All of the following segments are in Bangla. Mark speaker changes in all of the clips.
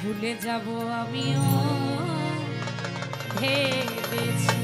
Speaker 1: ভুলে যাব আমিও ভেবেছি।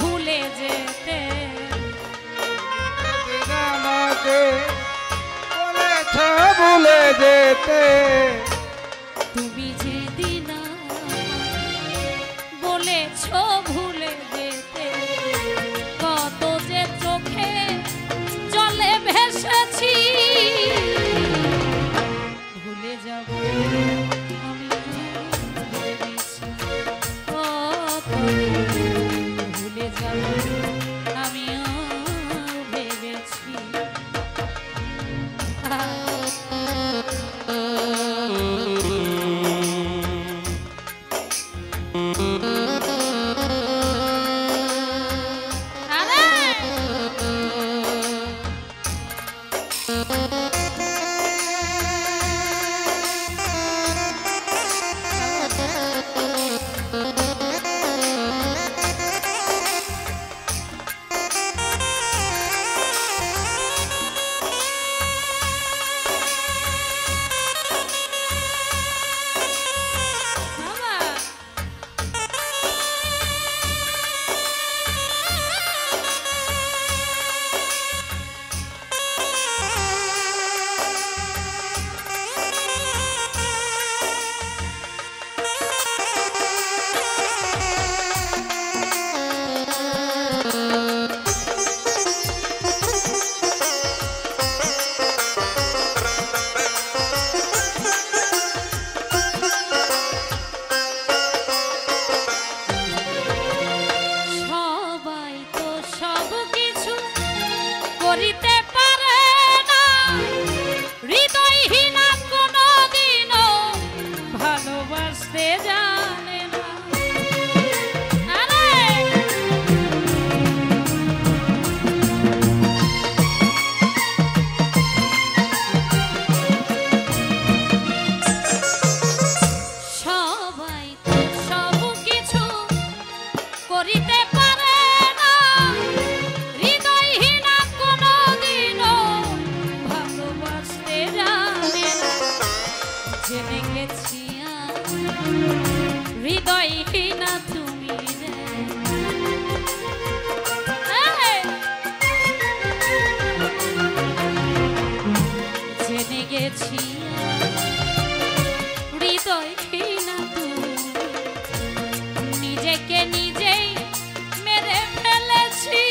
Speaker 1: ভুলে যেতে
Speaker 2: ভুলে যেতে
Speaker 1: তুমি যেদিন বলেছ ভুলে যেতে কত যে চোখে জলে ভেসেছি ভুলে যাব আমি ভুলে যাব আমিও ভেবেছি। করিতে পারে না হৃদয়হীনা কোনদিনও ভালোবাসতে জানে না। সবাই তো সব কিছু করিতে পারে না হৃদয়হীনা কোনদিনও ভালোবাসতে জানে না। জেনে গেছি হৃদয়হীনা তুমি জেনে গেছি হৃদয়হীনা তুমি নিজেকে নিজেই মেরে ফেলেছি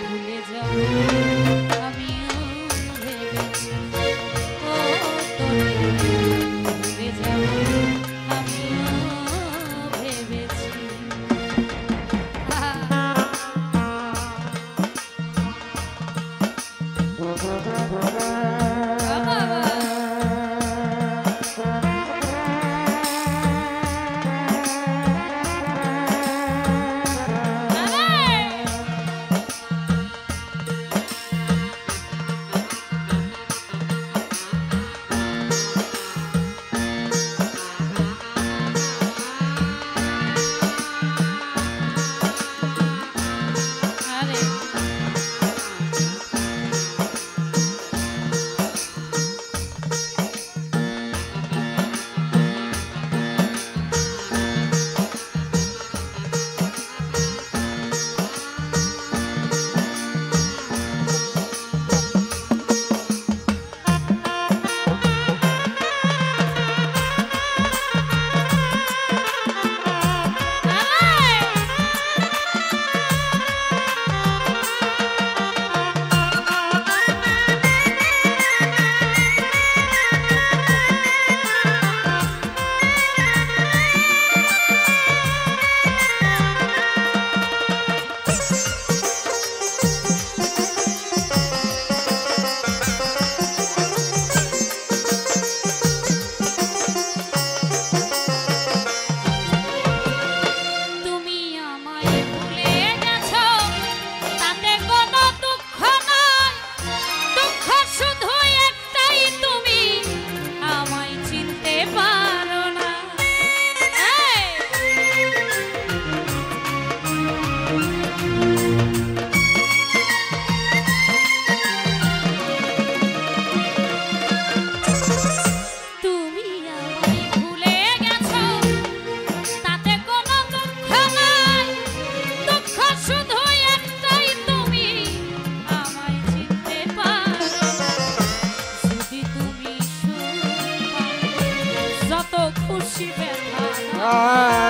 Speaker 1: ভুলে যাব আমিও ভেবেছি ভুলে যাব আমিও ভেবেছি।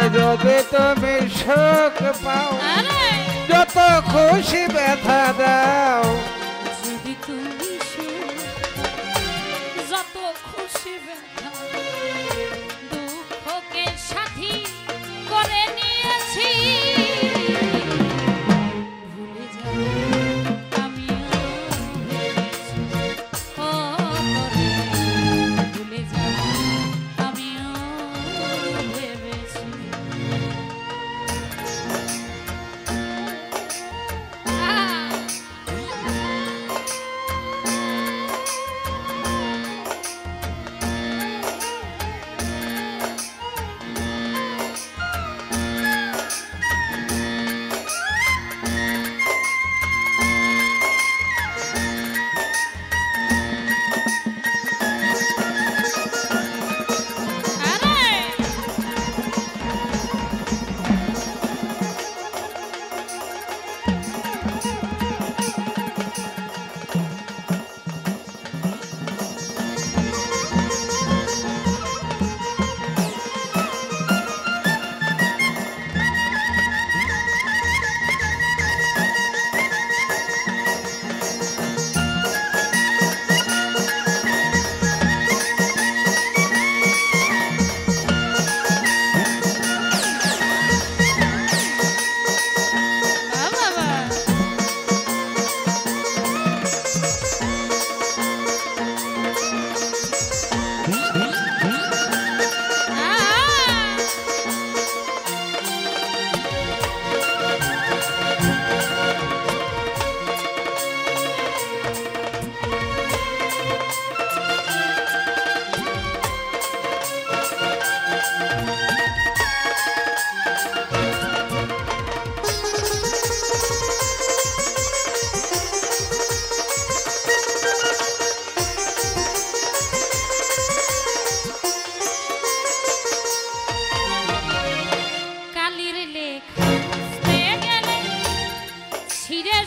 Speaker 2: যদি তুমি সুখ পাও
Speaker 1: আরে
Speaker 2: যত খুশি ব্যথা দাও
Speaker 1: যদি তুমি যত খুশি ব্যথা দুঃখকে সাথী করে নিয়েছি ভুলে যাও আমিও ভেবেছি ও তোরে ভুলে যাও আমিও ভেবেছি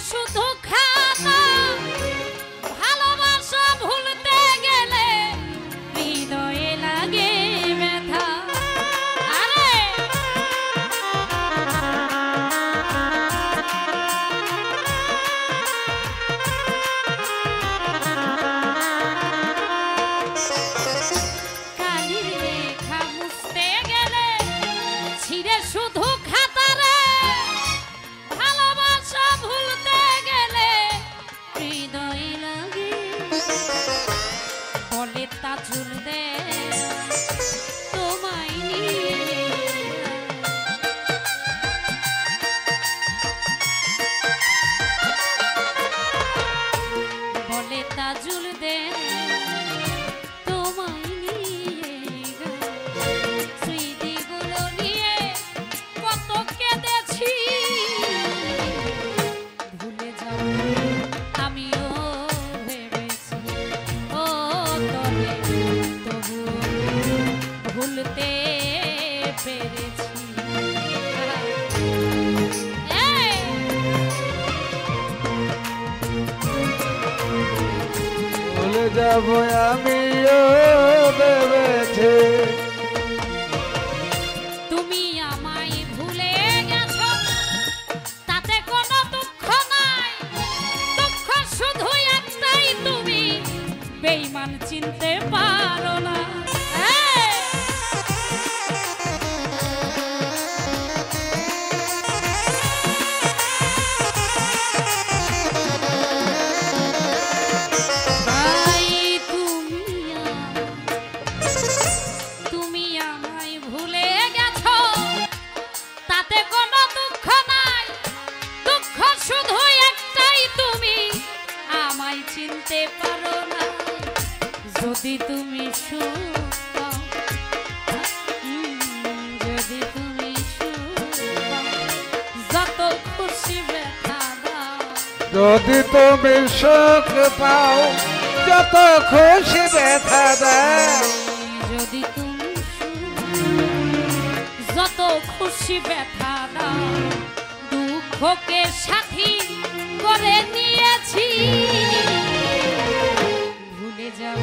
Speaker 1: শুধু খাতা ভালোবাসা ভুলতে গেলে হৃদয়ে লাগে ব্যথা আরে কালির লেখা মুছতে গেলে ছিঁড়ে শুধু খাতারে ভালোবাসা ভুলতে গেলে হৃদয়ে লাগে বলে তা চুল দে তোমায় নিয়ে বলে তা চুল দে তোমায় নিয়ে স্মৃতিগুলো নিয়ে কত কেঁদেছি ভুলে যাও আমিও ভেবেছি ও তবে তবু ভুলতে পেরেছি
Speaker 2: ভুলে যাব আমিও ভেবেছি
Speaker 1: তুমি আমায় ভুলে গেছো তাতে কোনো দুঃখ নাই দুঃখ শুধু একটাই তুমি বেঈমান চিনতে পারো না ভাই তুমি আমায় ভুলে গেছো তাতে কোনো দুঃখ নাই দুঃখ শুধু একটাই তুমি আমায় চিনতে পারো না যদি তুমি সুখ পাও, যদি তুমি সুখ পাও, যত খুশি ব্যথা দাও
Speaker 2: যদি তুমি সুখ পাও যত খুশি ব্যথা দাও
Speaker 1: যদি তুমি যত খুশি ব্যথা দাও দুঃখকে সাথী করে নিয়েছি ভুলে যাও